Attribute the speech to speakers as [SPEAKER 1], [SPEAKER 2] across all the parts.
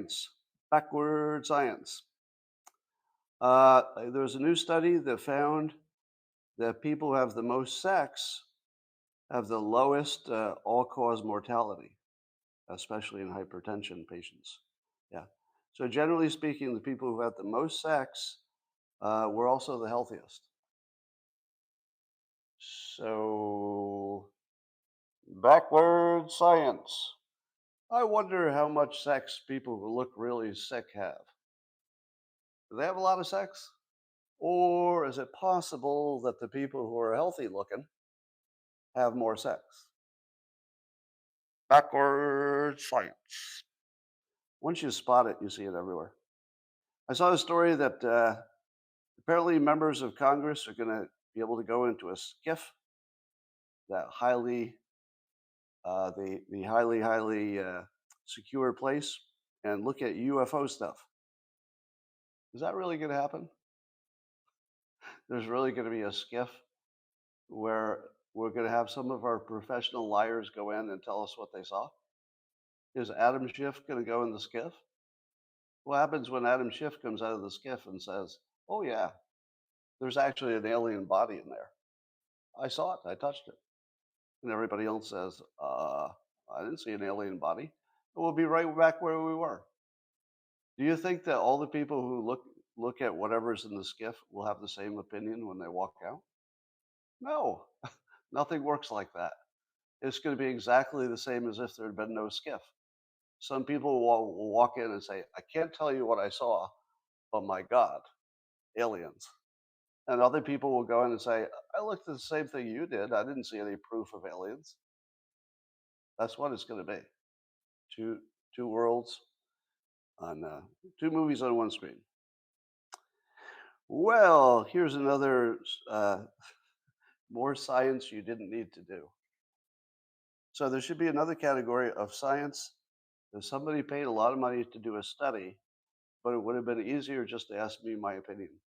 [SPEAKER 1] science, backward science. There was a new study that found that people who have the most sex have the lowest all-cause mortality, especially in hypertension patients. Yeah. So generally speaking, the people who have the most sex were also the healthiest. So backward science. I wonder how much sex people who look really sick have. Do they have a lot of sex? Or is it possible that the people who are healthy looking have more sex? Backward science. Once you spot it, you see it everywhere. I saw a story that apparently members of Congress are going to be able to go into a skiff, that the highly secure place, and look at UFO stuff. Is that really going to happen? There's really going to be a skiff where we're going to have some of our professional liars go in and tell us what they saw. Is Adam Schiff going to go in the skiff? What happens when Adam Schiff comes out of the skiff and says, "Oh yeah, there's actually an alien body in there. I saw it. I touched it." And everybody else says, I didn't see an alien body." We'll be right back where we were. Do you think that all the people who look at whatever's in the skiff will have the same opinion when they walk out? No, nothing works like that. It's going to be exactly the same as if there had been no skiff. Some people will walk in and say, "I can't tell you what I saw, but my God, aliens." And other people will go in and say, "I looked at the same thing you did. I didn't see any proof of aliens." That's what it's going to be. Two worlds on two movies on one screen. Well, here's another more science you didn't need to do. So there should be another category of science. If somebody paid a lot of money to do a study, but it would have been easier just to ask me my opinion,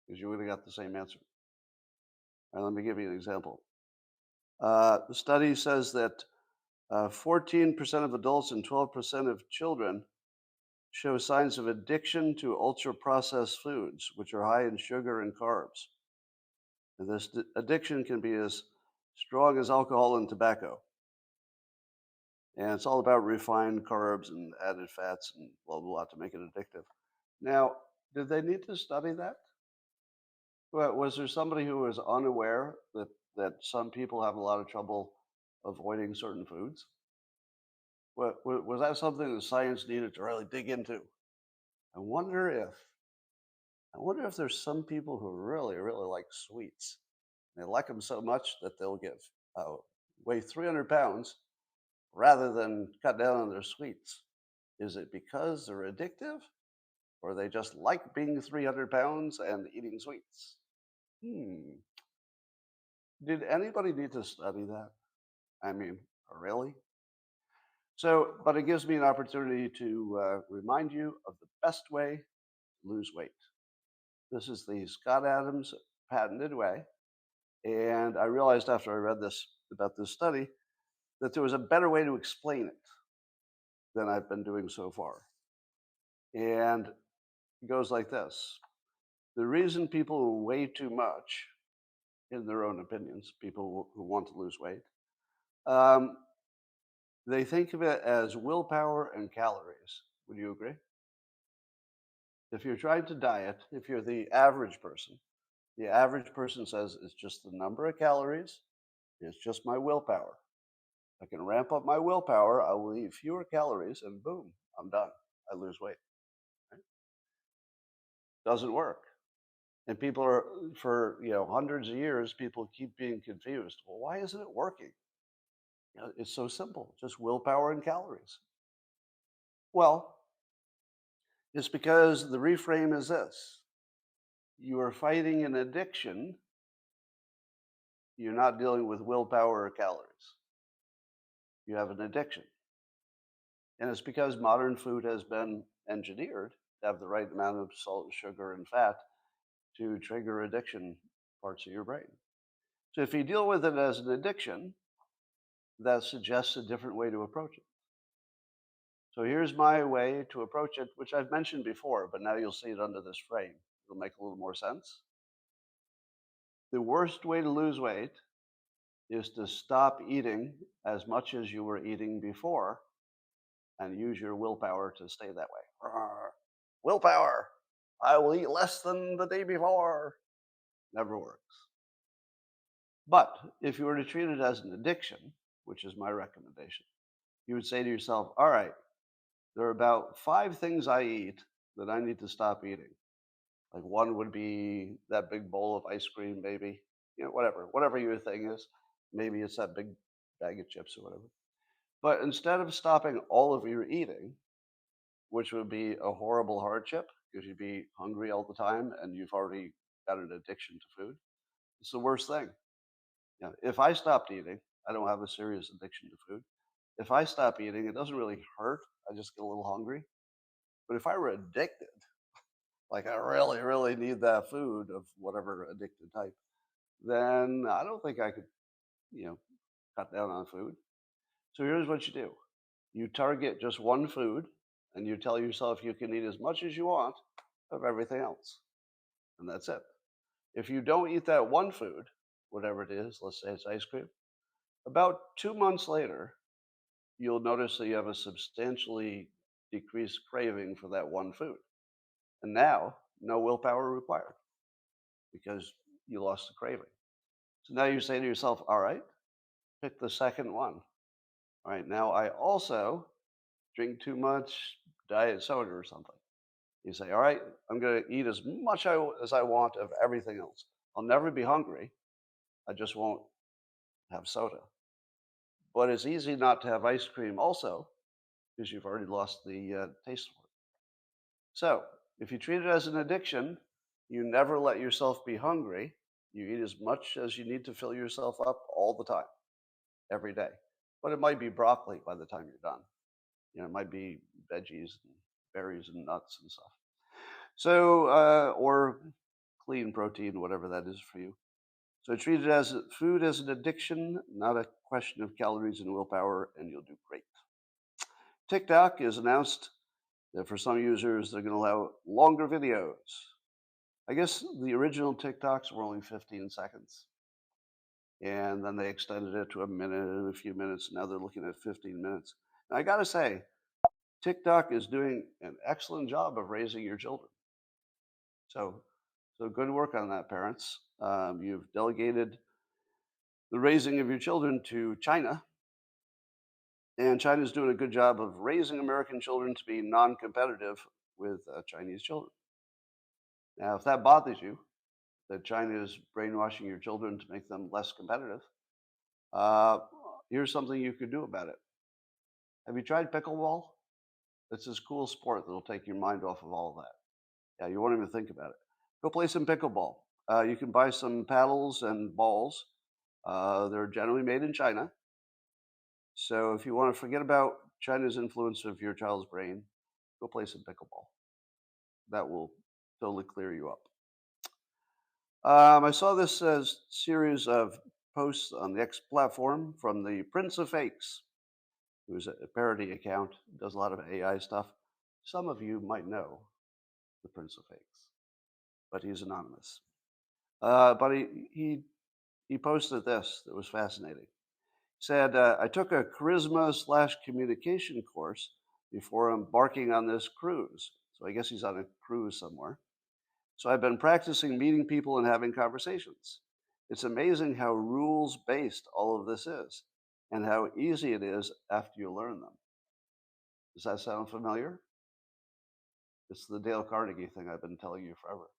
[SPEAKER 1] because you would have got the same answer. And let me give you an example. The study says that 14% of adults and 12% of children show signs of addiction to ultra-processed foods, which are high in sugar and carbs. And this addiction can be as strong as alcohol and tobacco. And it's all about refined carbs and added fats and blah, blah, blah to make it addictive. Now, did they need to study that? Was there somebody who was unaware that some people have a lot of trouble avoiding certain foods? Was that something that science needed to really dig into? I wonder if there's some people who really, really like sweets. They like them so much that they'll weigh 300 pounds rather than cut down on their sweets. Is it because they're addictive, or they just like being 300 pounds and eating sweets? Did anybody need to study that? I mean, really? So, but it gives me an opportunity to remind you of the best way to lose weight. This is the Scott Adams patented way. And I realized after I read this about this study that there was a better way to explain it than I've been doing so far. And it goes like this. The reason people weigh too much, in their own opinions, people who want to lose weight, they think of it as willpower and calories. Would you agree? If you're trying to diet, if you're the average person says it's just the number of calories, it's just my willpower. I can ramp up my willpower, I will eat fewer calories, and boom, I'm done. I lose weight. Right? Doesn't work. And people are, for hundreds of years, people keep being confused. Well, why isn't it working? It's so simple, just willpower and calories. Well, it's because the reframe is this. You are fighting an addiction. You're not dealing with willpower or calories. You have an addiction. And it's because modern food has been engineered to have the right amount of salt, sugar, and fat to trigger addiction parts of your brain. So if you deal with it as an addiction, that suggests a different way to approach it. So here's my way to approach it, which I've mentioned before, but now you'll see it under this frame. It'll make a little more sense. The worst way to lose weight is to stop eating as much as you were eating before and use your willpower to stay that way. Arrgh. Willpower! I will eat less than the day before. Never works. But if you were to treat it as an addiction, which is my recommendation, you would say to yourself, all right, there are about 5 things I eat that I need to stop eating. Like one would be that big bowl of ice cream, maybe, whatever your thing is. Maybe it's that big bag of chips or whatever. But instead of stopping all of your eating, which would be a horrible hardship because you'd be hungry all the time and you've already got an addiction to food, it's the worst thing. If I stopped eating, I don't have a serious addiction to food. If I stop eating, it doesn't really hurt. I just get a little hungry. But if I were addicted, like I really, really need that food of whatever addicted type, then I don't think I could, you know, cut down on food. So here's what you do. You target just one food and you tell yourself you can eat as much as you want of everything else. And that's it. If you don't eat that one food, whatever it is, let's say it's ice cream, about 2 months later, you'll notice that you have a substantially decreased craving for that one food. And now, no willpower required because you lost the craving. So now you say to yourself, all right, pick the second one. All right, now I also drink too much diet soda or something. You say, all right, I'm going to eat as much as I want of everything else. I'll never be hungry. I just won't have soda. But it's easy not to have ice cream also because you've already lost the taste for it. So if you treat it as an addiction, you never let yourself be hungry. You eat as much as you need to fill yourself up all the time, every day. But it might be broccoli by the time you're done. It might be veggies and berries and nuts and stuff. So, or clean protein, whatever that is for you. So treat it as food as an addiction, not a question of calories and willpower, and you'll do great. TikTok has announced that for some users, they're going to allow longer videos. I guess the original TikToks were only 15 seconds. And then they extended it to a minute and a few minutes. Now they're looking at 15 minutes. Now, I got to say, TikTok is doing an excellent job of raising your children. So good work on that, parents. You've delegated the raising of your children to China. And China's doing a good job of raising American children to be non-competitive with Chinese children. Now, if that bothers you, that China is brainwashing your children to make them less competitive, uh, here's something you could do about it. Have you tried pickleball? It's this cool sport that'll take your mind off of all of that. Yeah, you won't even think about it. Go play some pickleball. You can buy some paddles and balls. They're generally made in China. So if you want to forget about China's influence of your child's brain, go play some pickleball. That will totally clear you up. I saw this series of posts on the X platform from the Prince of Fakes, who's a parody account, does a lot of AI stuff. Some of you might know the Prince of Fakes, but he's anonymous. But he posted this that was fascinating. He said, I took a charisma/communication course before embarking on this cruise. So I guess he's on a cruise somewhere. So I've been practicing meeting people and having conversations. It's amazing how rules-based all of this is and how easy it is after you learn them. Does that sound familiar? It's the Dale Carnegie thing I've been telling you forever.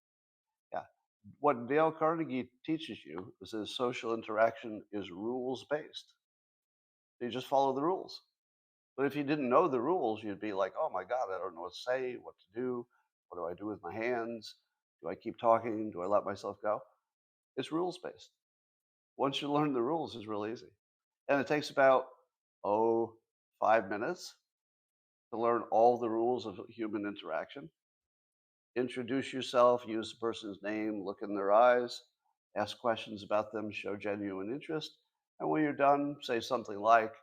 [SPEAKER 1] Yeah. What Dale Carnegie teaches you is that social interaction is rules-based. You just follow the rules. But if you didn't know the rules, you'd be like, oh my God, I don't know what to say, what to do. What do I do with my hands? Do I keep talking? Do I let myself go? It's rules-based. Once you learn the rules, it's real easy. And it takes about, 5 minutes to learn all the rules of human interaction. Introduce yourself, use the person's name, look in their eyes, ask questions about them, show genuine interest. And when you're done, say something like,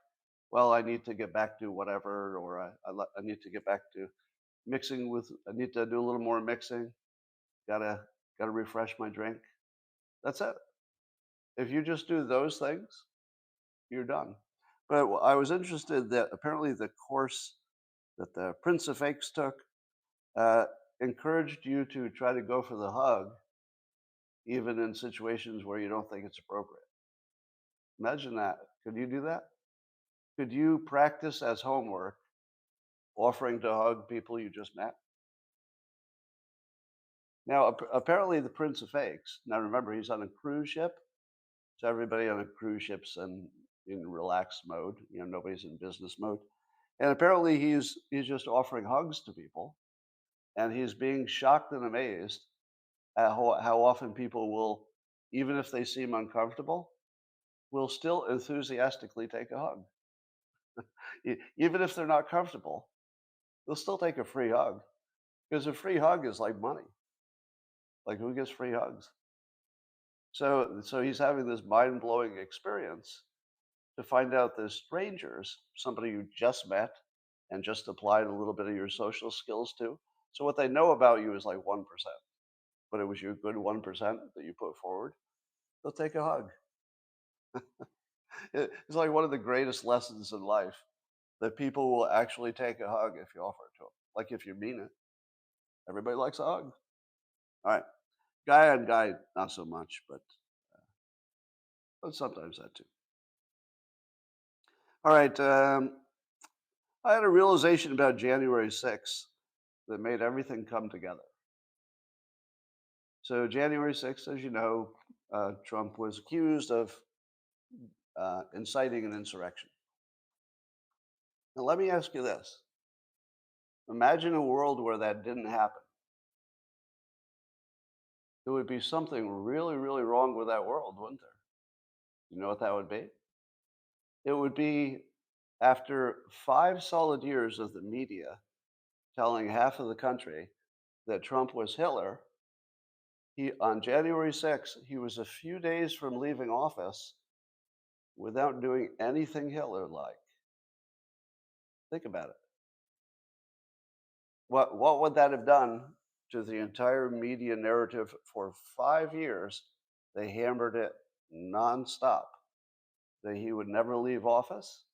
[SPEAKER 1] well, I need to get back to whatever, or I need to get back to mixing with, I need to do a little more mixing. Gotta refresh my drink. That's it. If you just do those things, you're done. But I was interested that apparently the course that the Prince of Fakes took uh, encouraged you to try to go for the hug, even in situations where you don't think it's appropriate. Imagine that. Could you do that? Could you practice as homework offering to hug people you just met? Now, apparently, the Prince of Fakes. Now, remember, he's on a cruise ship, so everybody on a cruise ship's in relaxed mode. You know, nobody's in business mode, and apparently, he's just offering hugs to people, and he's being shocked and amazed at how often people will, even if they seem uncomfortable, will still enthusiastically take a hug, even if they're not comfortable. They'll still take a free hug because a free hug is like money. Like, who gets free hugs? So he's having this mind blowing experience to find out that strangers, somebody you just met and just applied a little bit of your social skills to. So what they know about you is like 1%, but it was your good 1% that you put forward. They'll take a hug. It's like one of the greatest lessons in life that people will actually take a hug if you offer it to them. Like if you mean it. Everybody likes a hug. All right. Guy on guy, not so much, but sometimes that too. All right. I had a realization about January 6th that made everything come together. So, January 6th, as you know, Trump was accused of inciting an insurrection. Now, let me ask you this. Imagine a world where that didn't happen. There would be something really, really wrong with that world, wouldn't there? You know what that would be? It would be after 5 solid years of the media telling half of the country that Trump was Hitler. On January 6th, he was a few days from leaving office without doing anything Hitler-like. Think about it. What would that have done to the entire media narrative for 5 years? They hammered it nonstop that he would never leave office,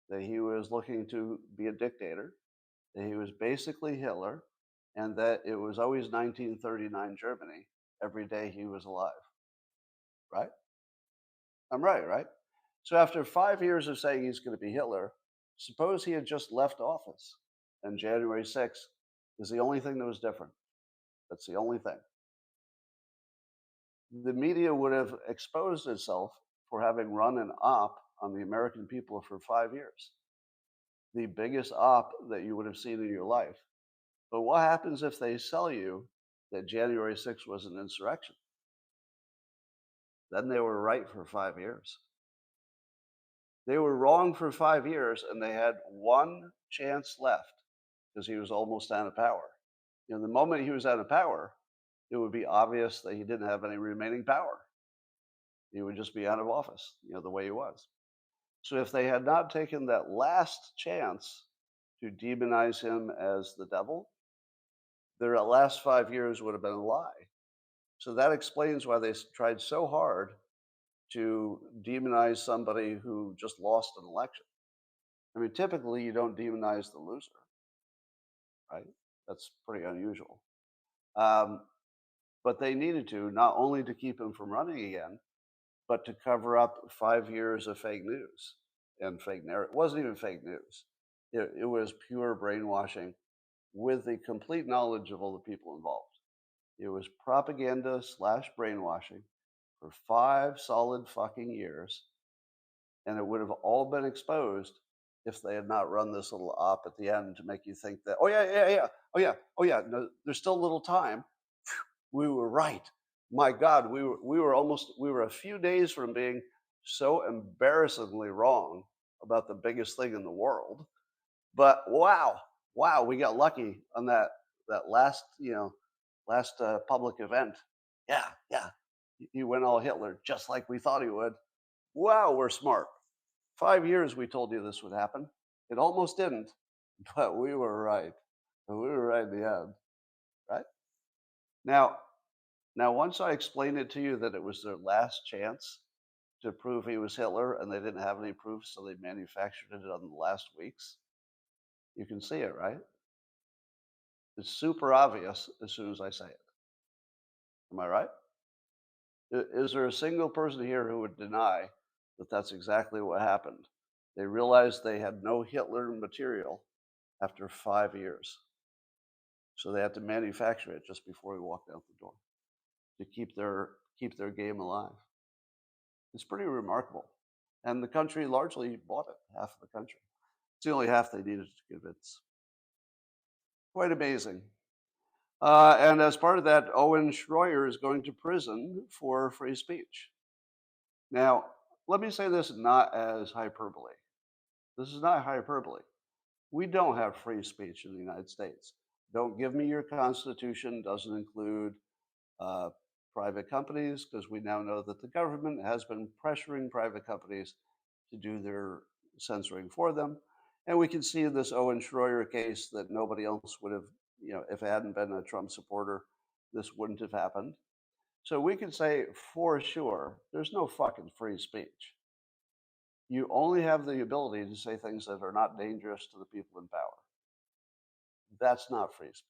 [SPEAKER 1] that he was looking to be a dictator, that he was basically Hitler, and that it was always 1939 Germany every day he was alive. Right? I'm right, right? So after 5 years of saying he's going to be Hitler, suppose he had just left office and January 6th is the only thing that was different. That's the only thing. The media would have exposed itself for having run an op on the American people for 5 years. The biggest op that you would have seen in your life. But what happens if they sell you that January 6th was an insurrection? Then they were right for 5 years. They were wrong for 5 years, and they had one chance left because he was almost out of power. You know, the moment he was out of power, it would be obvious that he didn't have any remaining power. He would just be out of office, you know, the way he was. So if they had not taken that last chance to demonize him as the devil, their last 5 years would have been a lie. So that explains why they tried so hard to demonize somebody who just lost an election. I mean, typically you don't demonize the loser, right? That's pretty unusual. But they needed to, not only to keep him from running again, but to cover up 5 years of fake news and fake narrative. It wasn't even fake news. It was pure brainwashing with the complete knowledge of all the people involved. It was propaganda / brainwashing for 5 solid fucking years. And it would have all been exposed if they had not run this little op at the end to make you think that, oh yeah, no, there's still a little time. We were right. My God, we were a few days from being so embarrassingly wrong about the biggest thing in the world. But wow, we got lucky on that last public event. Yeah, he went all Hitler just like we thought he would. Wow, we're smart. 5 years we told you this would happen. It almost didn't, but we were right. We were right in the end, right? Now, once I explained it to you that it was their last chance to prove he was Hitler and they didn't have any proof, so they manufactured it on the last weeks, you can see it, right? It's super obvious as soon as I say it. Am I right? Is there a single person here who would deny that that's exactly what happened? They realized they had no Hitler material after 5 years. So they had to manufacture it just before he walked out the door to keep their game alive. It's pretty remarkable. And the country largely bought it, half of the country. It's the only half they needed to convince. Quite amazing. And as part of that, Owen Schroyer is going to prison for free speech. Now, let me say this not as hyperbole. This is not hyperbole. We don't have free speech in the United States. Don't give me your constitution doesn't include private companies, because we now know that the government has been pressuring private companies to do their censoring for them. And we can see in this Owen Schroyer case that nobody else would have, if it hadn't been a Trump supporter, this wouldn't have happened. So we can say for sure, there's no fucking free speech. You only have the ability to say things that are not dangerous to the people in power. That's not free speech.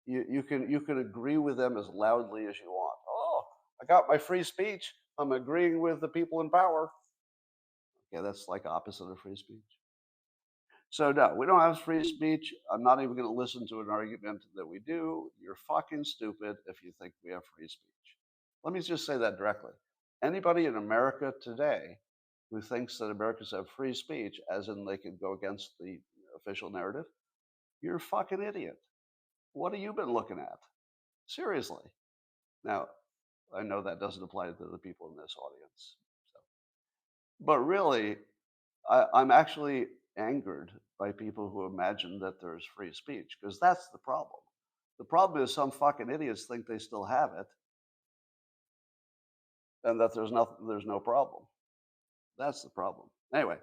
[SPEAKER 1] You can agree with them as loudly as you want. Oh, I got my free speech. I'm agreeing with the people in power. Okay, that's like opposite of free speech. So no, we don't have free speech. I'm not even going to listen to an argument that we do. You're fucking stupid if you think we have free speech. Let me just say that directly. Anybody in America today who thinks that Americans have free speech, as in they can go against the official narrative, you're a fucking idiot. What have you been looking at? Seriously. Now, I know that doesn't apply to the people in this audience. So. But really, I'm actually angered by people who imagine that there's free speech, because that's the problem. The problem is some fucking idiots think they still have it and that there's no problem. That's the problem. Anyway,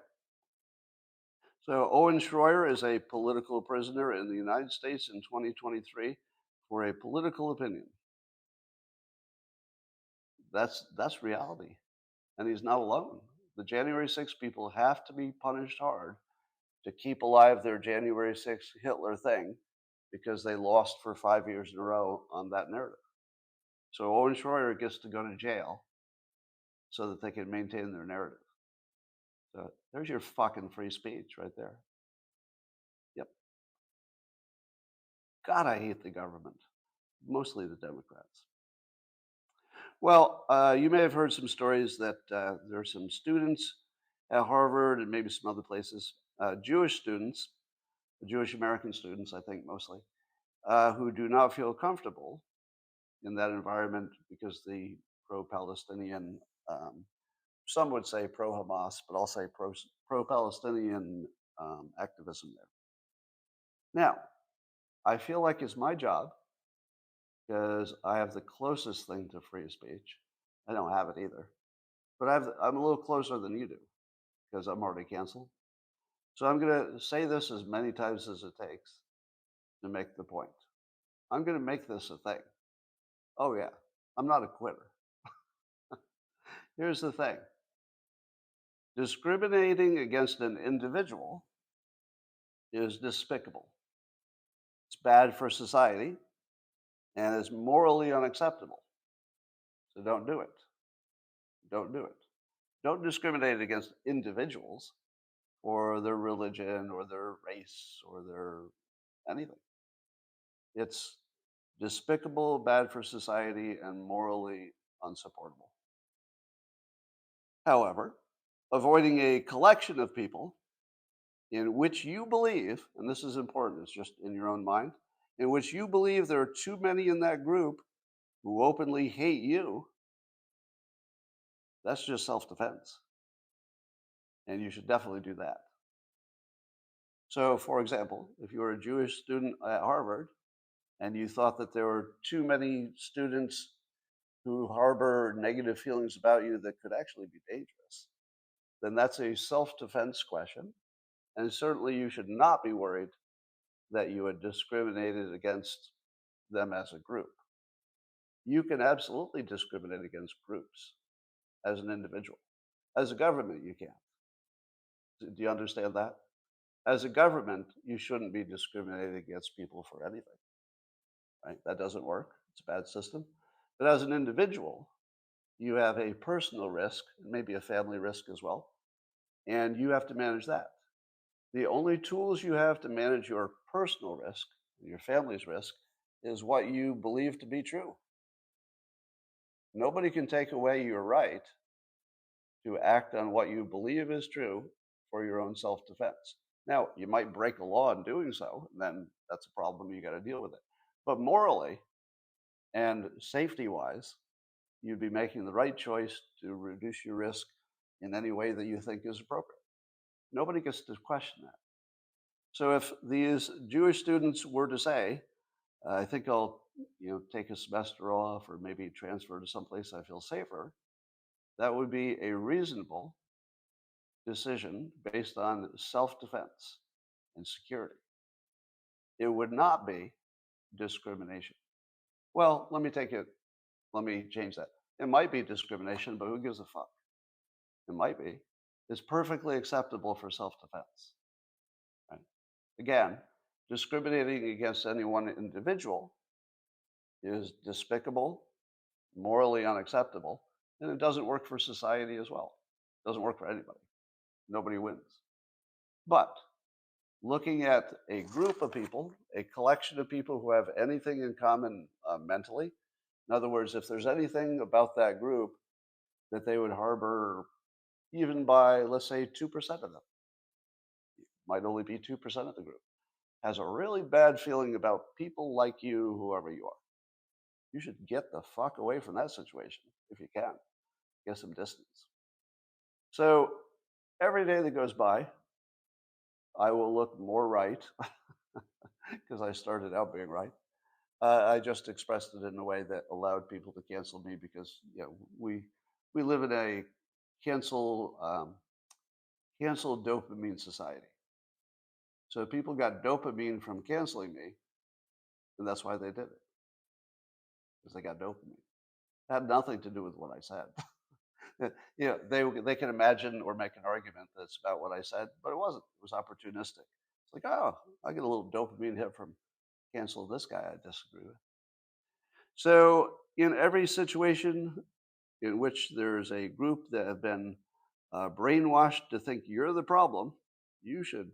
[SPEAKER 1] so Owen Schroyer is a political prisoner in the United States in 2023 for a political opinion. That's reality. And he's not alone. The January 6th people have to be punished hard to keep alive their January 6th Hitler thing, because they lost for 5 years in a row on that narrative. So Owen Schroyer gets to go to jail so that they can maintain their narrative. So there's your fucking free speech right there. Yep. God, I hate the government, mostly the Democrats. Well, you may have heard some stories that there are some students at Harvard and maybe some other places, Jewish students, Jewish American students, I think mostly, who do not feel comfortable in that environment because the pro-Palestinian, some would say pro-Hamas, but I'll say pro-Palestinian activism there. Now, I feel like it's my job, because I have the closest thing to free speech. I don't have it either, but I'm a little closer than you do, because I'm already canceled. So I'm going to say this as many times as it takes to make the point. I'm going to make this a thing. Oh yeah, I'm not a quitter. Here's the thing. Discriminating against an individual is despicable. It's bad for society and is morally unacceptable. So don't do it. Don't do it. Don't discriminate against individuals or their religion or their race or their anything. It's despicable, bad for society, and morally unsupportable. However, avoiding a collection of people in which you believe, and this is important, it's just in your own mind, in which you believe there are too many in that group who openly hate you, that's just self-defense. And you should definitely do that. So, for example, if you were a Jewish student at Harvard and you thought that there were too many students who harbor negative feelings about you that could actually be dangerous, then that's a self-defense question. And certainly you should not be worried that you had discriminated against them as a group. You can absolutely discriminate against groups as an individual. As a government, you can't. Do you understand that? As a government, you shouldn't be discriminating against people for anything, right? That doesn't work. It's a bad system. But as an individual, you have a personal risk, maybe a family risk as well, and you have to manage that. The only tools you have to manage your personal risk, your family's risk, is what you believe to be true. Nobody can take away your right to act on what you believe is true for your own self defense. Now, you might break a law in doing so, and then that's a problem. You got to deal with it. But morally and safety wise, you'd be making the right choice to reduce your risk in any way that you think is appropriate. Nobody gets to question that. So if these Jewish students were to say, I think I'll take a semester off or maybe transfer to someplace I feel safer, that would be a reasonable decision based on self-defense and security. It would not be discrimination. Well, let me change that. It might be discrimination, but who gives a fuck? It might be. It's perfectly acceptable for self-defense. Right? Again, discriminating against any one individual is despicable, morally unacceptable, and it doesn't work for society as well. It doesn't work for anybody. Nobody wins. But looking at a group of people, a collection of people who have anything in common mentally, in other words, if there's anything about that group that they would harbor, even by, let's say, 2% of them, might only be 2% of the group, has a really bad feeling about people like you, whoever you are. You should get the fuck away from that situation if you can. Get some distance. So every day that goes by, I will look more right because I started out being right. I just expressed it in a way that allowed people to cancel me because we live in a cancel dopamine society. So people got dopamine from canceling me, and that's why they did it, because they got dopamine. It had nothing to do with what I said. They can imagine or make an argument that it's about what I said, but it wasn't. It was opportunistic. It's like, oh, I get a little dopamine hit from cancel this guy I disagree with. So in every situation in which there's a group that have been brainwashed to think you're the problem, you should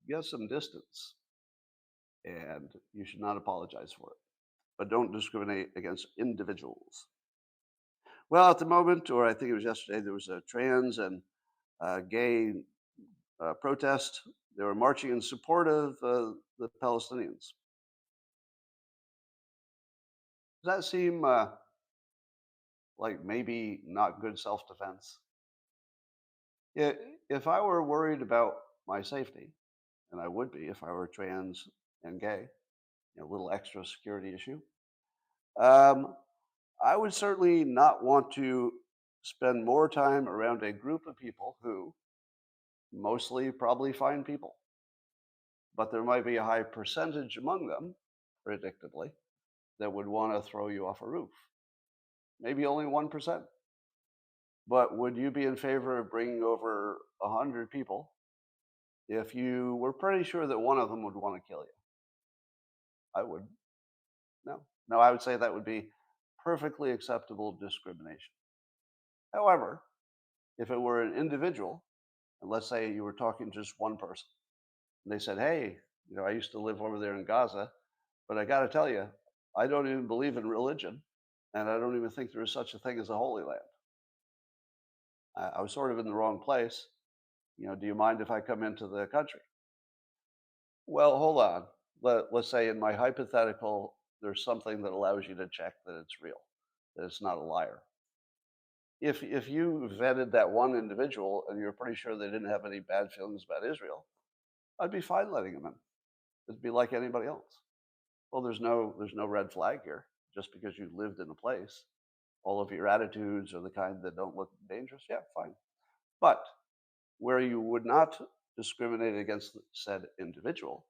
[SPEAKER 1] get some distance, and you should not apologize for it. But don't discriminate against individuals. Well, at the moment, or I think it was yesterday, there was a trans and gay protest. They were marching in support of the Palestinians. Does that seem like maybe not good self-defense? If I were worried about my safety, and I would be if I were trans and gay, a little extra security issue, I would certainly not want to spend more time around a group of people who mostly probably fine people. But there might be a high percentage among them, predictably, that would want to throw you off a roof. Maybe only 1%. But would you be in favor of bringing over 100 people if you were pretty sure that one of them would want to kill you? I would. No. No, I would say that would be perfectly acceptable discrimination. However, if it were an individual, and let's say you were talking to just one person, and they said, hey, I used to live over there in Gaza, but I got to tell you, I don't even believe in religion, and I don't even think there is such a thing as a Holy Land. I was sort of in the wrong place. Do you mind if I come into the country? Well, hold on. Let's say in my hypothetical, there's something that allows you to check that it's real, that it's not a liar. If you vetted that one individual and you're pretty sure they didn't have any bad feelings about Israel, I'd be fine letting them in. It'd be like anybody else. Well, there's no red flag here. Just because you lived in a place, all of your attitudes are the kind that don't look dangerous. Yeah, fine. But where you would not discriminate against said individual,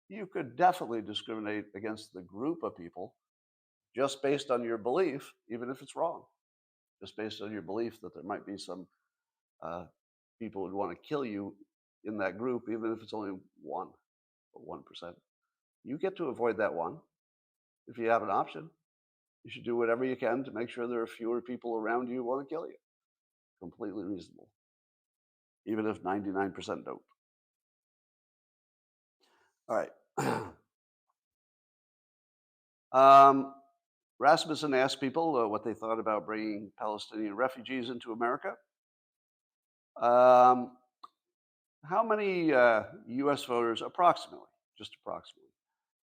[SPEAKER 1] you could definitely discriminate against the group of people just based on your belief, even if it's wrong, just based on your belief that there might be some people who would want to kill you in that group, even if it's only 1 or 1%. You get to avoid that one if you have an option. You should do whatever you can to make sure there are fewer people around you who want to kill you. Completely reasonable, even if 99% don't. All right. Rasmussen asked people what they thought about bringing Palestinian refugees into America. How many U.S. voters, approximately, just approximately,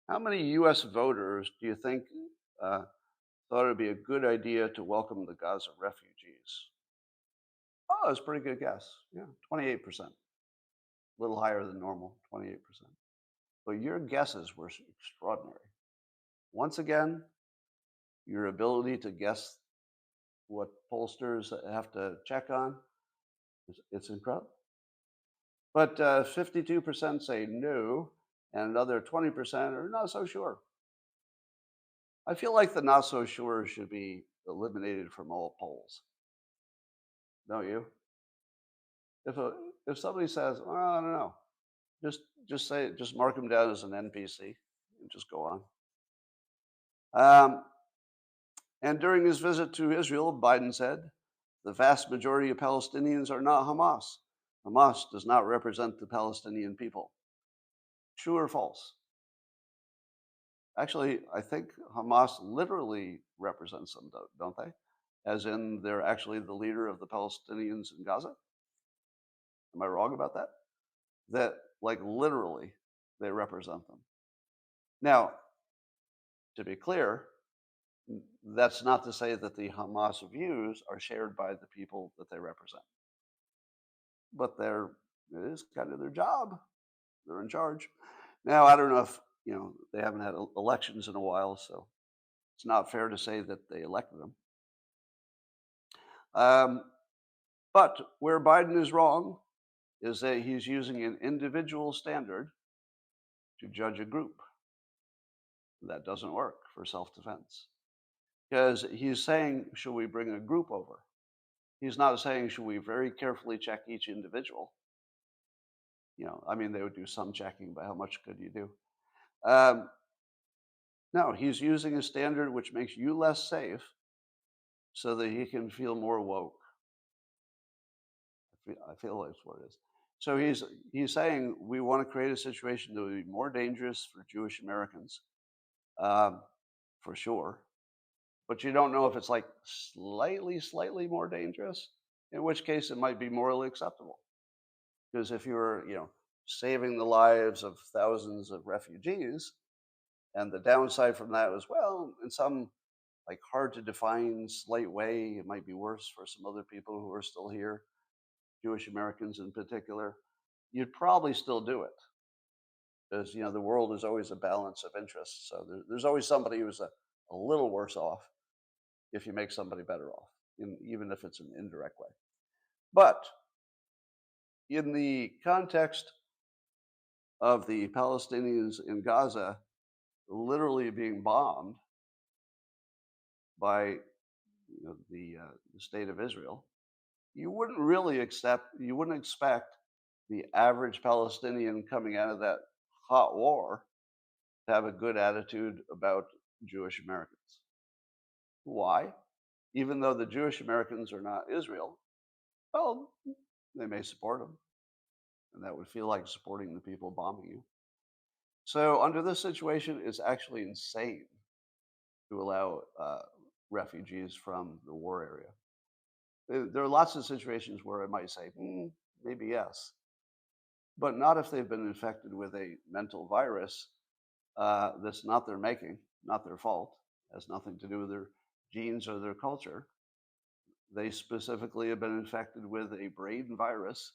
[SPEAKER 1] how many U.S. voters do you think thought it would be a good idea to welcome the Gaza refugees? Oh, that's a pretty good guess. Yeah, 28%. A little higher than normal, 28%. But your guesses were extraordinary. Once again, your ability to guess what pollsters have to check on, it's incredible. But 52% say no, and another 20% are not so sure. I feel like the not so sure should be eliminated from all polls. Don't you? If somebody says, well, I don't know, just say it, just mark them down as an NPC and just go on. And during his visit to Israel, Biden said, the vast majority of Palestinians are not Hamas. Hamas does not represent the Palestinian people. True or false? Actually, I think Hamas literally represents them, don't they? As in, they're actually the leader of the Palestinians in Gaza? Am I wrong about that? That, like, literally, they represent them. Now, to be clear, that's not to say that the Hamas views are shared by the people that they represent. But it is kind of their job. They're in charge. Now, I don't know if, they haven't had elections in a while, so it's not fair to say that they elected them. But where Biden is wrong is that he's using an individual standard to judge a group. That doesn't work for self-defense. Because he's saying, should we bring a group over? He's not saying, should we very carefully check each individual? They would do some checking, but how much could you do? No, he's using a standard which makes you less safe so that he can feel more woke. I feel that's what it is. So he's saying we want to create a situation that would be more dangerous for Jewish Americans, for sure. But you don't know if it's like slightly more dangerous, in which case it might be morally acceptable. Because if you're, saving the lives of thousands of refugees, and the downside from that is, well, in some like hard to define slight way, it might be worse for some other people who are still here, Jewish Americans in particular, you'd probably still do it. Because, the world is always a balance of interests. So there's always somebody who's a little worse off if you make somebody better off, even if it's an indirect way. But in the context of the Palestinians in Gaza literally being bombed by the state of Israel, you wouldn't expect the average Palestinian coming out of that hot war to have a good attitude about Jewish Americans. Why? Even though the Jewish Americans are not Israel, well, they may support them. And that would feel like supporting the people bombing you. So under this situation, it's actually insane to allow refugees from the war area. There are lots of situations where I might say, maybe yes, but not if they've been infected with a mental virus that's not their making, not their fault, has nothing to do with their genes or their culture. They specifically have been infected with a brain virus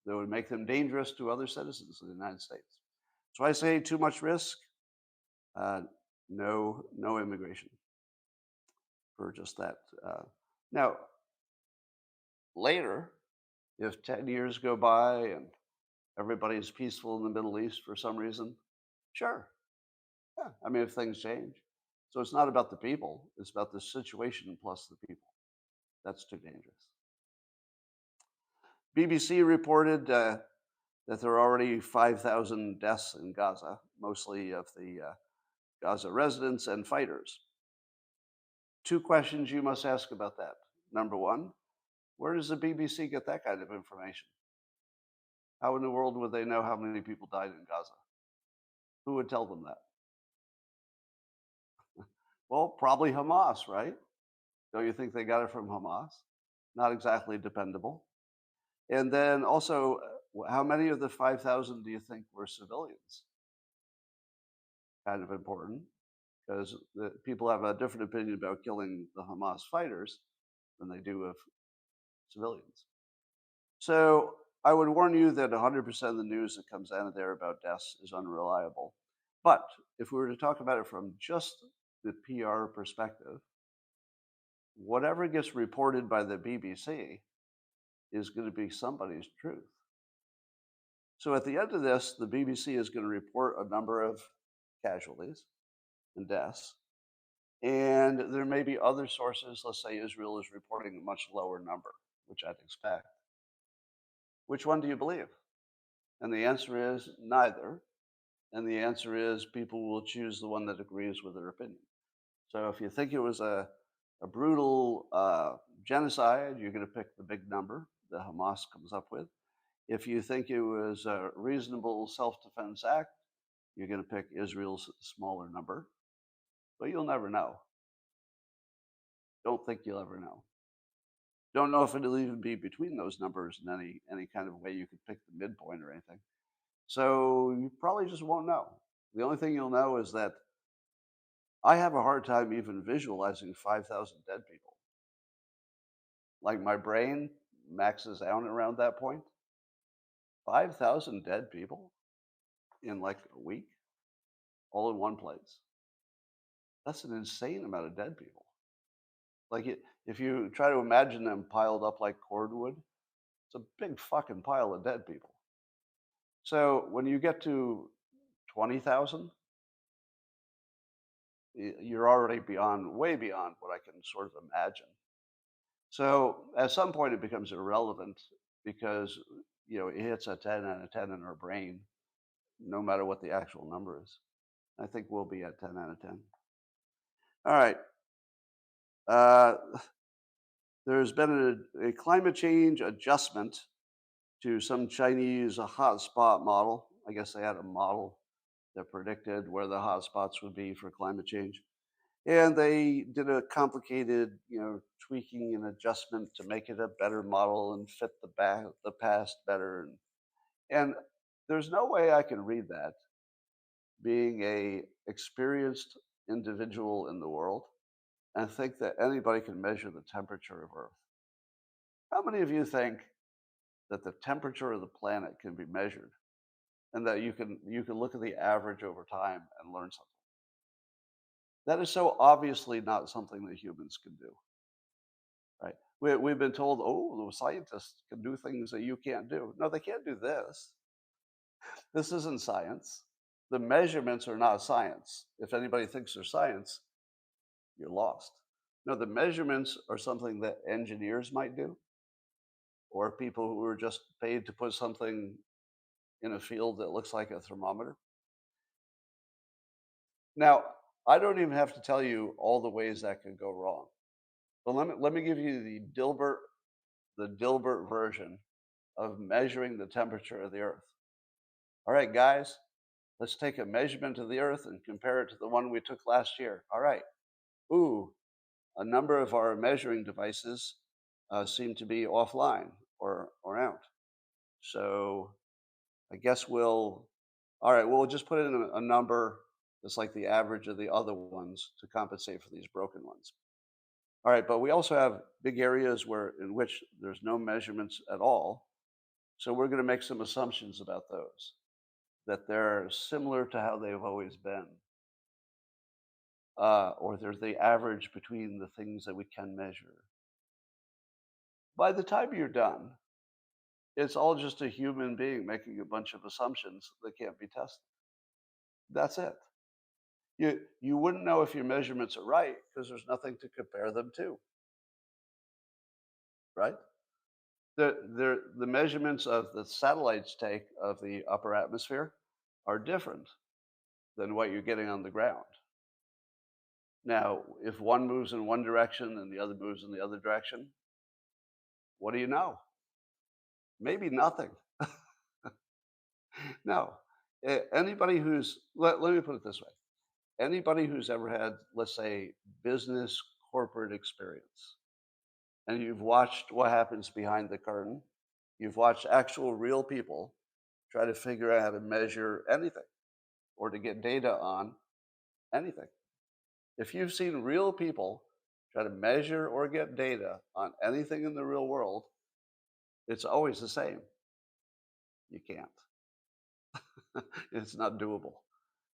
[SPEAKER 1] that would make them dangerous to other citizens of the United States. So I say too much risk, no immigration for just that. Now, later, If 10 years go by and everybody's peaceful in the Middle East for some reason, sure. Yeah. I mean, if things change. So it's not about the people, it's about the situation plus the people. That's too dangerous. BBC reported that there are already 5,000 deaths in Gaza, mostly of the Gaza residents and fighters. Two questions you must ask about that. Number one, where does the BBC get that kind of information? How in the world would they know how many people died in Gaza? Who would tell them that? Well, probably Hamas, right? Don't you think they got it from Hamas? Not exactly dependable. And then also, how many of the 5,000 do you think were civilians? Kind of important, because people have a different opinion about killing the Hamas fighters than they do of civilians. So I would warn you that 100% of the news that comes out of there about deaths is unreliable. But if we were to talk about it from just the PR perspective, whatever gets reported by the BBC is going to be somebody's truth. So at the end of this, the BBC is going to report a number of casualties and deaths. And there may be other sources, let's say Israel is reporting a much lower number, which I'd expect. Which one do you believe? And the answer is neither. And the answer is people will choose the one that agrees with their opinion. So if you think it was a brutal genocide, you're going to pick the big number that Hamas comes up with. If you think it was a reasonable self-defense act, you're going to pick Israel's smaller number. But you'll never know. Don't think you'll ever know. Don't know if it'll even be between those numbers in any kind of way you could pick the midpoint or anything. So you probably just won't know. The only thing you'll know is that I have a hard time even visualizing 5,000 dead people. Like my brain maxes out around that point. 5,000 dead people in like a week, all in one place. That's an insane amount of dead people. Like if you try to imagine them piled up like cordwood, it's a big fucking pile of dead people. So when you get to 20,000, you're already beyond, way beyond what I can sort of imagine. So at some point it becomes irrelevant because it hits a 10 out of 10 in our brain, no matter what the actual number is. I think we'll be at 10 out of 10. All right. There's been a climate change adjustment to some Chinese hotspot model. I guess they had a model that predicted where the hotspots would be for climate change. And they did a complicated, tweaking and adjustment to make it a better model and fit the past better. And there's no way I can read that, being a experienced individual in the world, and think that anybody can measure the temperature of Earth. How many of you think that the temperature of the planet can be measured, and that you can look at the average over time and learn something? That is so obviously not something that humans can do. Right? We've been told, oh, the scientists can do things that you can't do. No, they can't do this. This isn't science. The measurements are not science. If anybody thinks they're science, you're lost. No, the measurements are something that engineers might do, or people who are just paid to put something in a field that looks like a thermometer. Now, I don't even have to tell you all the ways that could go wrong. But let me give you the Dilbert version of measuring the temperature of the Earth. All right, guys, let's take a measurement of the Earth and compare it to the one we took last year. All right. Ooh, a number of our measuring devices seem to be offline or out. So I guess we'll just put in a number that's like the average of the other ones to compensate for these broken ones. All right, but we also have big areas in which there's no measurements at all. So we're going to make some assumptions about those, that they're similar to how they've always been. Or there's the average between the things that we can measure. By the time you're done, It's all just a human being making a bunch of assumptions that can't be tested. That's it. You wouldn't know if your measurements are right because there's nothing to compare them to, right? The measurements of the satellites take of the upper atmosphere are different than what you're getting on the ground. Now, if one moves in one direction and the other moves in the other direction, what do you know? Maybe nothing. No. Anybody let me put it this way. Anybody who's ever had, let's say, business corporate experience, and you've watched what happens behind the curtain, you've watched actual real people try to figure out how to measure anything or to get data on anything. If you've seen real people try to measure or get data on anything in the real world, it's always the same. You can't. It's not doable.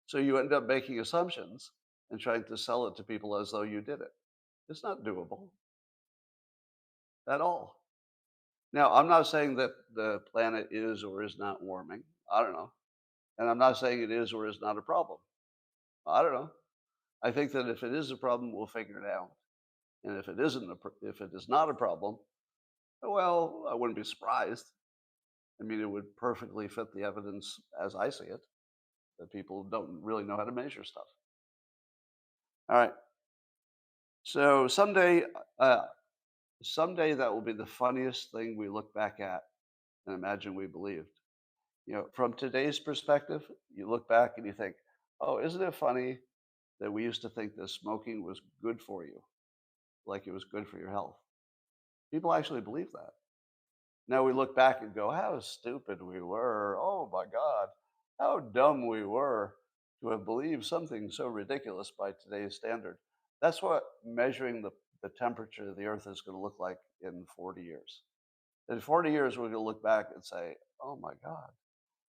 [SPEAKER 1] So you end up making assumptions and trying to sell it to people as though you did it. It's not doable at all. Now, I'm not saying that the planet is or is not warming. I don't know. And I'm not saying it is or is not a problem. I don't know. I think that if it is a problem, we'll figure it out. And if it isn't, if it is not a problem, well, I wouldn't be surprised. I mean, it would perfectly fit the evidence as I see it that people don't really know how to measure stuff. All right. So uh, someday that will be the funniest thing we look back at and imagine we believed. You know, from today's perspective, you look back and you think, oh, isn't it funny that we used to think that smoking was good for you, like it was good for your health? People actually believe that. Now we look back and go, how stupid we were. Oh my God, how dumb we were to have believed something so ridiculous by today's standard. That's what measuring the temperature of the earth is going to look like in 40 years. In 40 years, we're going to look back and say, oh my God,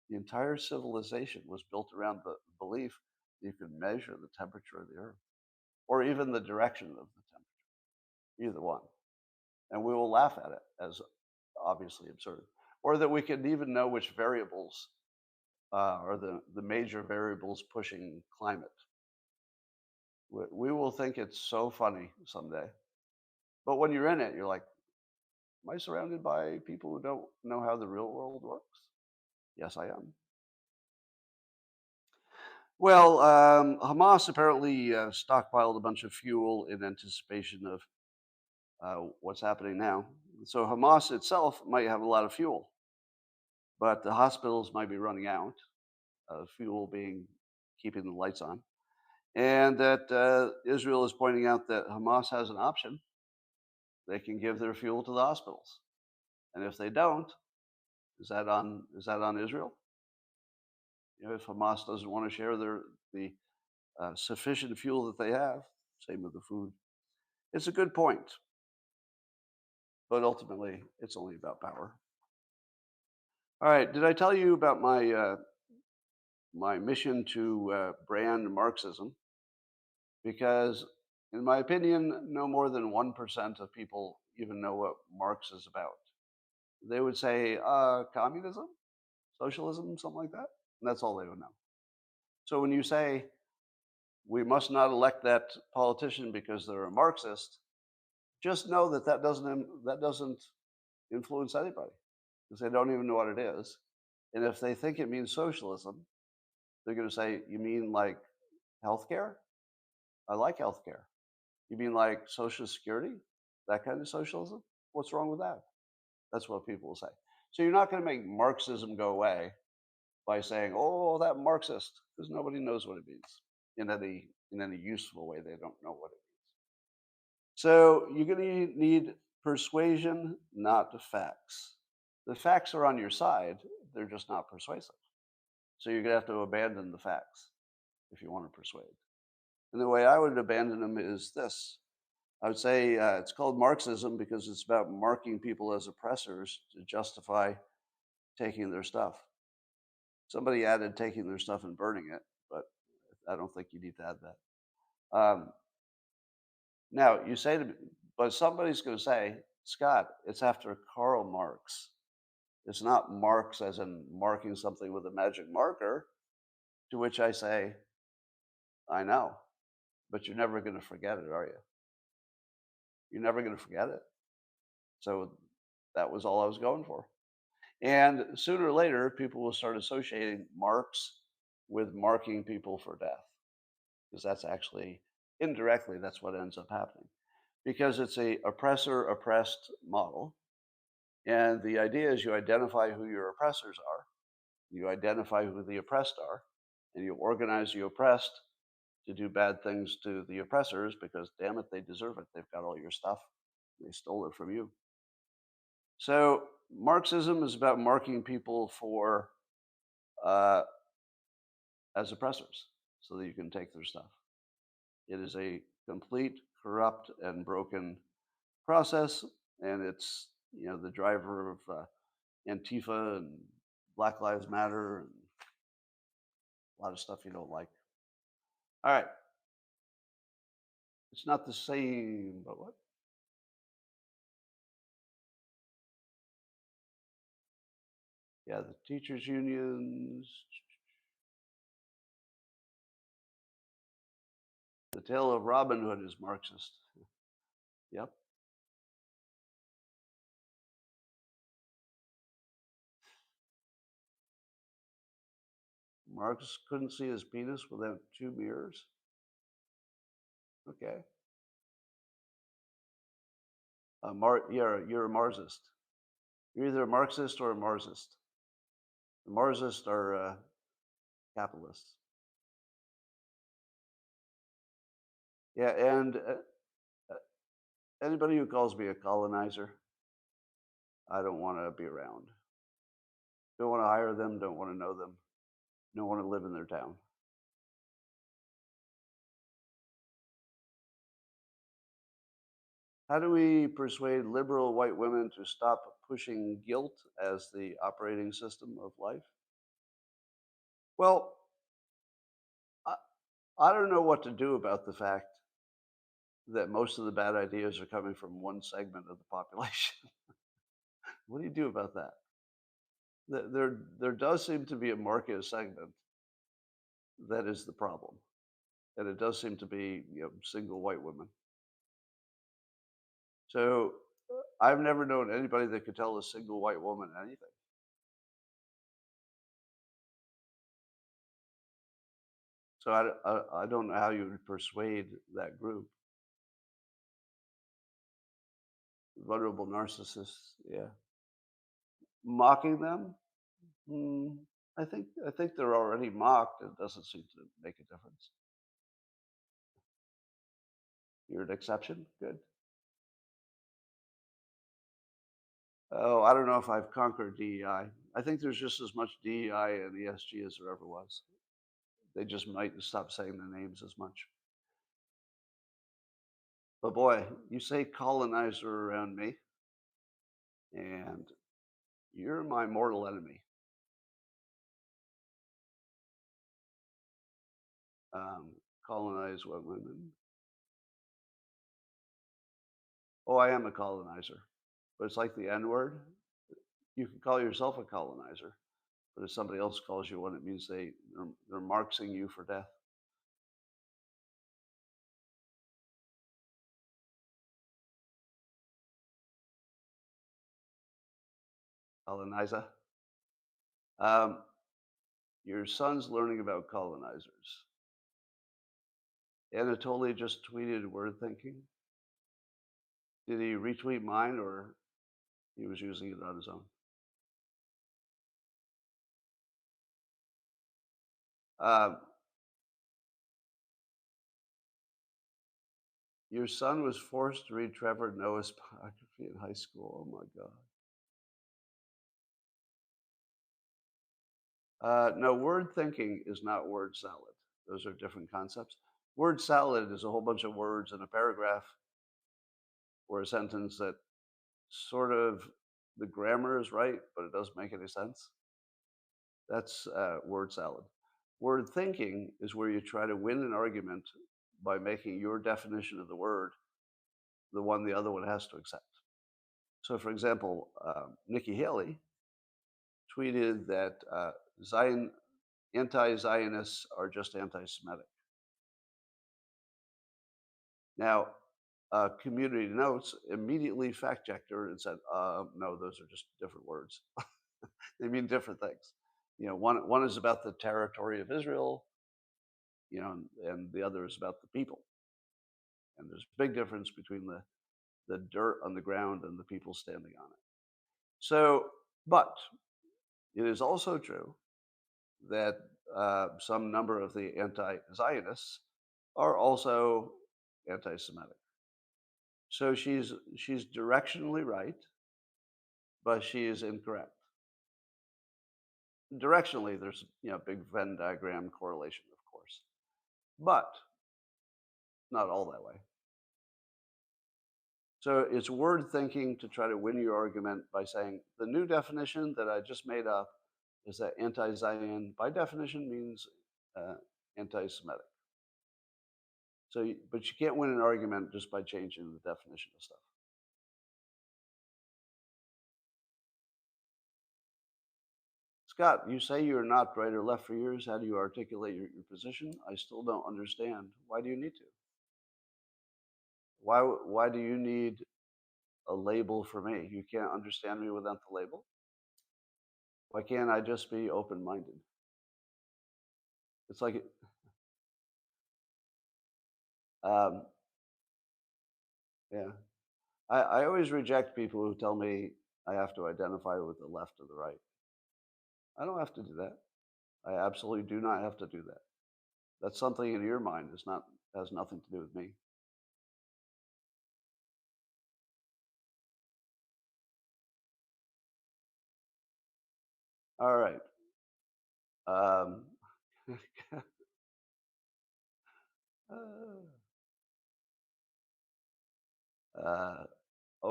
[SPEAKER 1] the entire civilization was built around the belief that you could measure the temperature of the earth or even the direction of the temperature, either one. And we will laugh at it as obviously absurd. Or that we could even know which variables are the major variables pushing climate. We will think it's so funny someday. But when you're in it, you're like, am I surrounded by people who don't know how the real world works? Yes, I am. Well, Hamas apparently stockpiled a bunch of fuel in anticipation of what's happening now. So Hamas itself might have a lot of fuel, but the hospitals might be running out of fuel, being keeping the lights on. And that Israel is pointing out that Hamas has an option. They can give their fuel to the hospitals, and if they don't, is that on Israel? You know, if Hamas doesn't want to share the sufficient fuel that they have, same with the food. It's a good point, but ultimately, it's only about power. All right, did I tell you about my mission to brand Marxism? Because, in my opinion, no more than 1% of people even know what Marx is about. They would say communism, socialism, something like that. And that's all they would know. So when you say we must not elect that politician because they're a Marxist, just know that that doesn't influence anybody because they don't even know what it is. And if they think it means socialism, they're going to say, "You mean like healthcare? I like healthcare. You mean like Social Security? That kind of socialism? What's wrong with that?" That's what people will say. So you're not going to make Marxism go away by saying, "Oh, that Marxist," because nobody knows what it means in any useful way. They don't know what it means. So you're going to need persuasion, not the facts. The facts are on your side; they're just not persuasive. So you're going to have to abandon the facts if you want to persuade. And the way I would abandon them is this: I would say it's called Marxism because it's about marking people as oppressors to justify taking their stuff. Somebody added taking their stuff and burning it, but I don't think you need to add that. Now, you say to me, but somebody's going to say, Scott, it's after Karl Marx. It's not marks as in marking something with a magic marker, to which I say, I know, but you're never going to forget it, are you? You're never going to forget it. So that was all I was going for. And sooner or later, people will start associating marks with marking people for death, because that's actually indirectly that's what ends up happening, because it's a oppressor oppressed model. And the idea is you identify who your oppressors are, you identify who the oppressed are, and you organize the oppressed to do bad things to the oppressors because, damn it, they deserve it. They've got all your stuff. They stole it from you. So Marxism is about marking people for uh, as oppressors so that you can take their stuff. It is a complete, corrupt, and broken process, and it's the driver of Antifa and Black Lives Matter and a lot of stuff you don't like. All right, it's not the same, but what? Yeah, the teachers' unions. The Tale of Robin Hood is Marxist. Yep. Marx couldn't see his penis without two mirrors. Okay. You're a Marxist. You're either a Marxist or a Marxist. The Marxists are capitalists. Yeah, and anybody who calls me a colonizer, I don't want to be around. Don't want to hire them. Don't want to know them. Don't want to live in their town. How do we persuade liberal white women to stop pushing guilt as the operating system of life? Well, I, I don't know what to do about the fact that most of the bad ideas are coming from one segment of the population. What do you do about that? There does seem to be a market segment that is the problem, and it does seem to be single white women. So I've never known anybody that could tell a single white woman anything. So I don't know how you would persuade that group. Vulnerable narcissists, yeah. Mocking them? Hmm, I think they're already mocked. It doesn't seem to make a difference. You're an exception? Good. Oh, I don't know if I've conquered DEI. I think there's just as much DEI and ESG as there ever was. They just might stop saying the names as much. But boy, you say colonizer around me, and you're my mortal enemy. Colonize what women? Oh, I am a colonizer, but it's like the N word. You can call yourself a colonizer, but if somebody else calls you one, it means they're marxing you for death. Colonizer. Um, your son's learning about colonizers. Anatoly just tweeted word thinking. Did he retweet mine or he was using it on his own? Um, your son was forced to read Trevor Noah's biography in high school. Oh my God. No, word thinking is not word salad. Those are different concepts. Word salad is a whole bunch of words in a paragraph or a sentence that sort of the grammar is right, but it doesn't make any sense. That's word salad. Word thinking is where you try to win an argument by making your definition of the word the one the other one has to accept. So, for example, Nikki Haley tweeted that anti-Zionists are just anti-Semitic. Now, Community Notes immediately fact-checked her and said, no, those are just different words. They mean different things. One is about the territory of Israel, and the other is about the people. And there's a big difference between the dirt on the ground and the people standing on it. So, but it is also true that some number of the anti-Zionists are also anti-Semitic. So she's directionally right, but she is incorrect. Directionally, there's big Venn diagram correlation, of course, but not all that way. So it's word thinking to try to win your argument by saying the new definition that I just made up is that anti-Zion, by definition, means anti-Semitic. So, but you can't win an argument just by changing the definition of stuff. Scott, you say you're not right or left for years. How do you articulate your position? I still don't understand. Why do you need to? Why do you need a label for me? You can't understand me without the label? Why can't I just be open-minded? It's like, yeah. I always reject people who tell me I have to identify with the left or the right. I don't have to do that. I absolutely do not have to do that. That's something in your mind. Has nothing to do with me. All right. Um,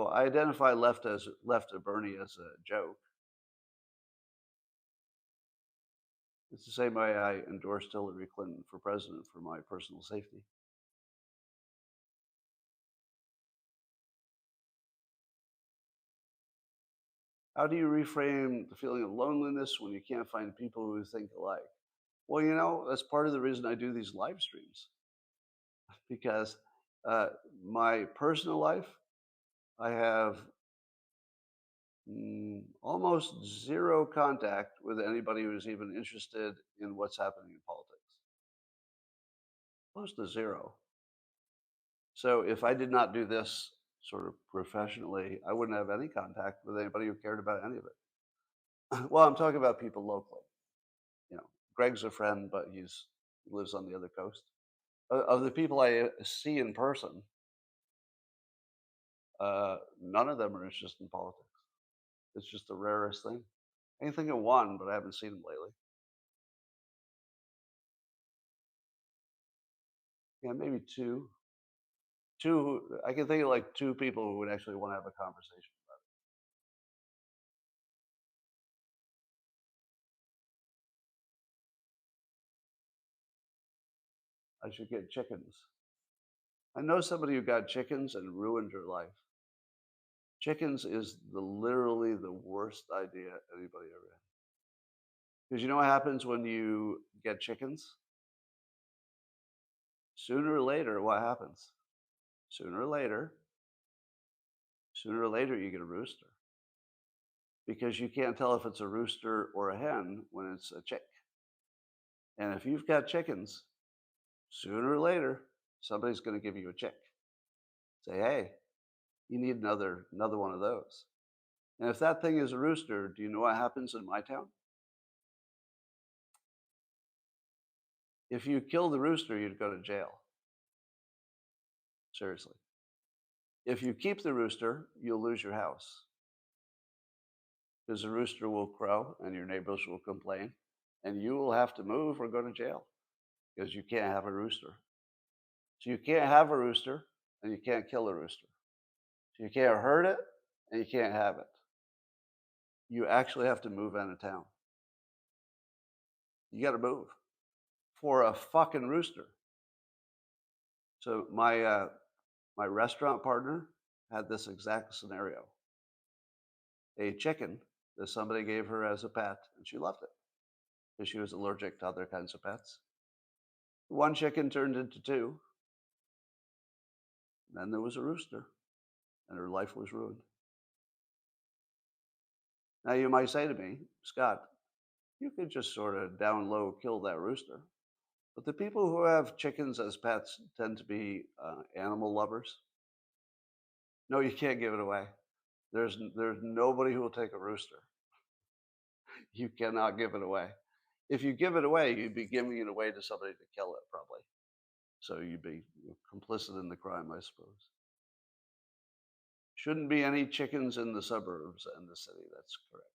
[SPEAKER 1] I identify left of Bernie as a joke. It's the same way I endorsed Hillary Clinton for president for my personal safety. How do you reframe the feeling of loneliness when you can't find people who think alike? Well, that's part of the reason I do these live streams. Because my personal life, I have almost zero contact with anybody who's even interested in what's happening in politics. Close to zero. So if I did not do this sort of professionally, I wouldn't have any contact with anybody who cared about any of it. Well, I'm talking about people locally. Greg's a friend, but he lives on the other coast. Of the people I see in person, none of them are interested in politics. It's just the rarest thing. I can think of one, but I haven't seen him lately. Yeah, maybe two. I can think of like two people who would actually want to have a conversation about it. I should get chickens. I know somebody who got chickens and ruined her life. Chickens is literally the worst idea anybody ever had. Because you know what happens when you get chickens? Sooner or later, what happens? Sooner or later, you get a rooster. Because you can't tell if it's a rooster or a hen when it's a chick. And if you've got chickens, sooner or later, somebody's going to give you a chick. Say, hey, you need another one of those. And if that thing is a rooster, do you know what happens in my town? If you kill the rooster, you'd go to jail. Seriously. If you keep the rooster, you'll lose your house. Because the rooster will crow and your neighbors will complain, and you will have to move or go to jail because you can't have a rooster. So you can't have a rooster and you can't kill a rooster. So you can't hurt it and you can't have it. You actually have to move out of town. You got to move for a fucking rooster. So my restaurant partner had this exact scenario. A chicken that somebody gave her as a pet, and she loved it because she was allergic to other kinds of pets. One chicken turned into two. Then there was a rooster, and her life was ruined. Now, you might say to me, Scott, you could just sort of down low kill that rooster. But the people who have chickens as pets tend to be animal lovers. No, you can't give it away. There's nobody who will take a rooster. You cannot give it away. If you give it away, you'd be giving it away to somebody to kill it, probably. So you'd be complicit in the crime, I suppose. Shouldn't be any chickens in the suburbs and the city. That's correct.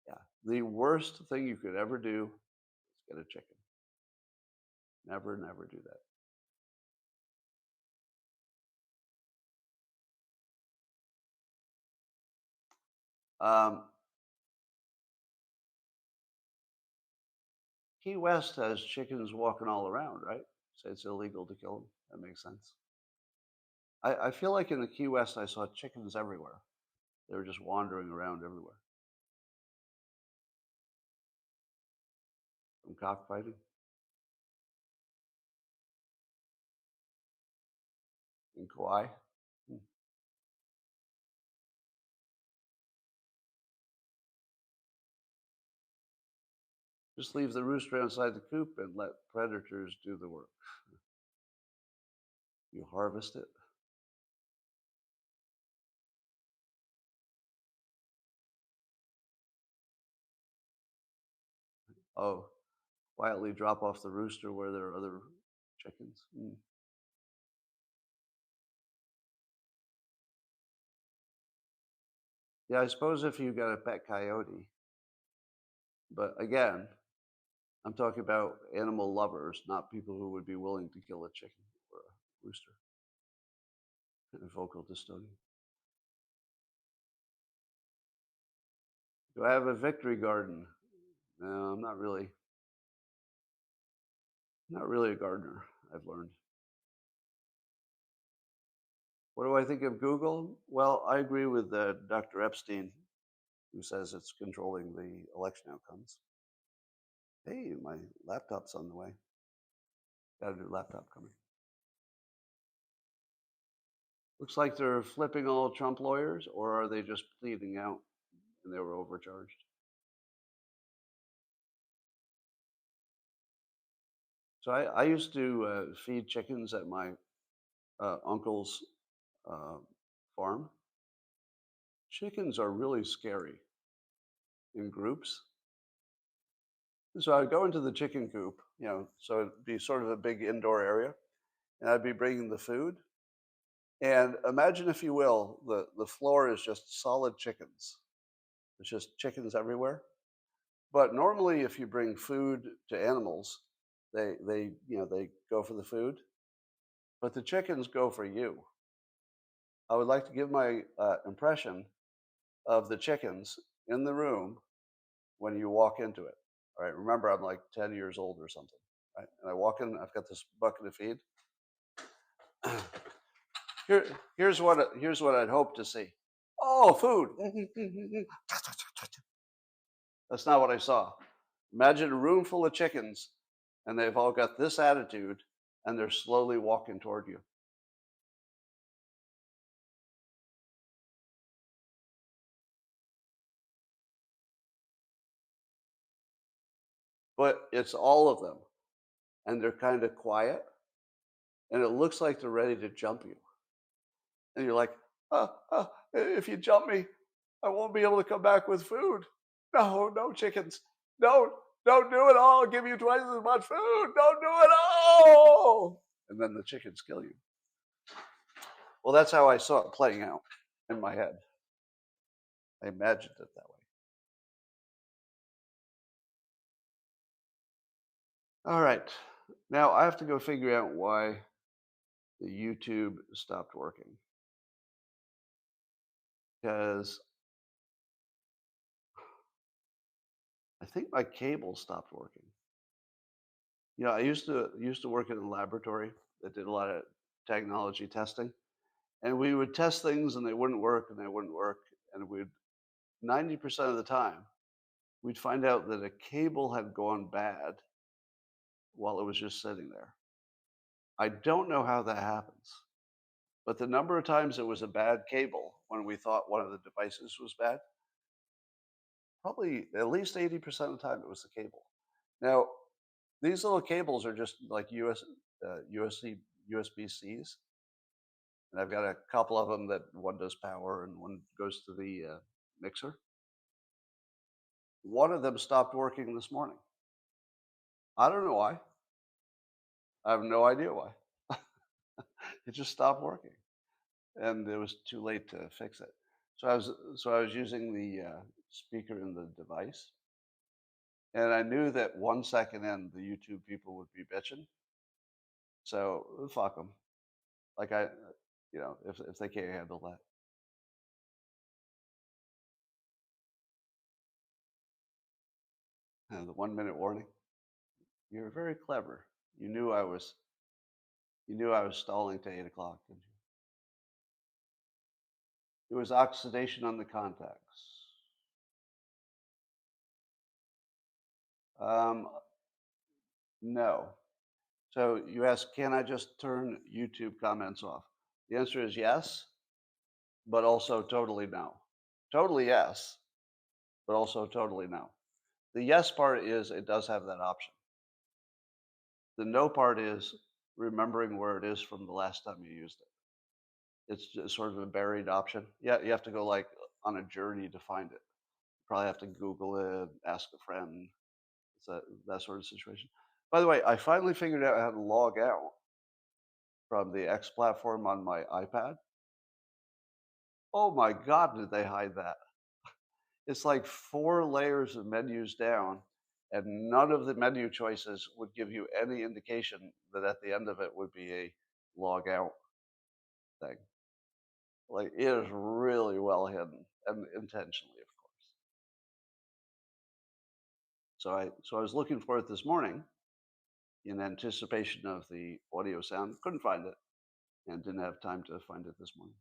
[SPEAKER 1] Yeah. The worst thing you could ever do is get a chicken. Never, never do that. Key West has chickens walking all around, right? So it's illegal to kill them. That makes sense. I feel like in the Key West, I saw chickens everywhere. They were just wandering around everywhere. From cockfighting in Kauai. Hmm. Just leave the rooster outside the coop and let predators do the work. You harvest it. Oh, quietly drop off the rooster where there are other chickens. Hmm. Yeah, I suppose if you got a pet coyote, but again, I'm talking about animal lovers, not people who would be willing to kill a chicken or a rooster. A vocal dystonia. Do I have a victory garden? No, I'm not really. Not really a gardener, I've learned. What do I think of Google? Well, I agree with Dr. Epstein, who says it's controlling the election outcomes. Hey, my laptop's on the way. Got a new laptop coming. Looks like they're flipping all Trump lawyers, or are they just pleading out and they were overcharged? So I used to feed chickens at my uncle's farm. Chickens are really scary in groups. So I'd go into the chicken coop, so it'd be sort of a big indoor area, and I'd be bringing the food. And imagine, if you will, the floor is just solid chickens. There's just chickens everywhere. But normally, if you bring food to animals, they go for the food, but the chickens go for you. I would like to give my impression of the chickens in the room when you walk into it. All right, remember I'm like 10 years old or something, right? And I walk in, I've got this bucket of feed. Here's what I'd hope to see. Oh, food. That's not what I saw. Imagine a room full of chickens, and they've all got this attitude, and they're slowly walking toward you. But it's all of them, and they're kind of quiet, and it looks like they're ready to jump you. And you're like, if you jump me, I won't be able to come back with food. No, chickens. Don't do it all. I'll give you twice as much food. Don't do it all. And then the chickens kill you. Well, that's how I saw it playing out in my head. I imagined it that way. All right. Now I have to go figure out why the YouTube stopped working. Because I think my cable stopped working. I used to work in a laboratory that did a lot of technology testing, and we would test things and they wouldn't work and they wouldn't work, and we'd 90% of the time, we'd find out that a cable had gone bad while it was just sitting there. I don't know how that happens, but the number of times it was a bad cable when we thought one of the devices was bad, probably at least 80% of the time it was the cable. Now, these little cables are just like USB-Cs, and I've got a couple of them that one does power and one goes to the mixer. One of them stopped working this morning. I don't know why. I have no idea why. It just stopped working, and it was too late to fix it. So I was using the speaker in the device, and I knew that 1 second in, the YouTube people would be bitching. So fuck them. Like if they can't handle that. And the 1 minute warning. You're very clever. You knew I was. You knew I was stalling to 8 o'clock, didn't you? It was oxidation on the contacts. No. So you ask, can I just turn YouTube comments off? The answer is yes, but also totally no. Totally yes, but also totally no. The yes part is it does have that option. The no part is remembering where it is from the last time you used it. It's just sort of a buried option. Yeah, you have to go like on a journey to find it. You probably have to Google it, ask a friend. It's that sort of situation. By the way, I finally figured out how to log out from the X platform on my iPad. Oh my God, did they hide that? It's like 4 layers of menus down, and none of the menu choices would give you any indication that at the end of it would be a log out thing. Like it is really well hidden, and intentionally, of course. So I was looking for it this morning in anticipation of the audio sound. Couldn't find it, and didn't have time to find it this morning.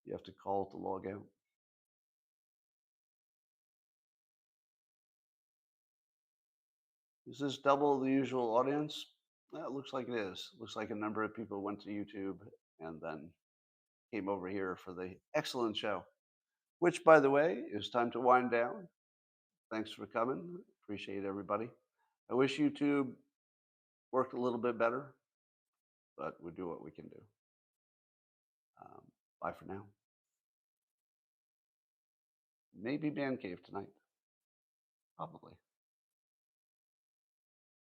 [SPEAKER 1] You have to call it to log out. Is this double the usual audience? Well, it looks like it is. Looks like a number of people went to YouTube and then came over here for the excellent show, which, by the way, is time to wind down. Thanks for coming. Appreciate everybody. I wish YouTube worked a little bit better, but we do what we can do. Bye for now. Maybe Man Cave tonight. Probably.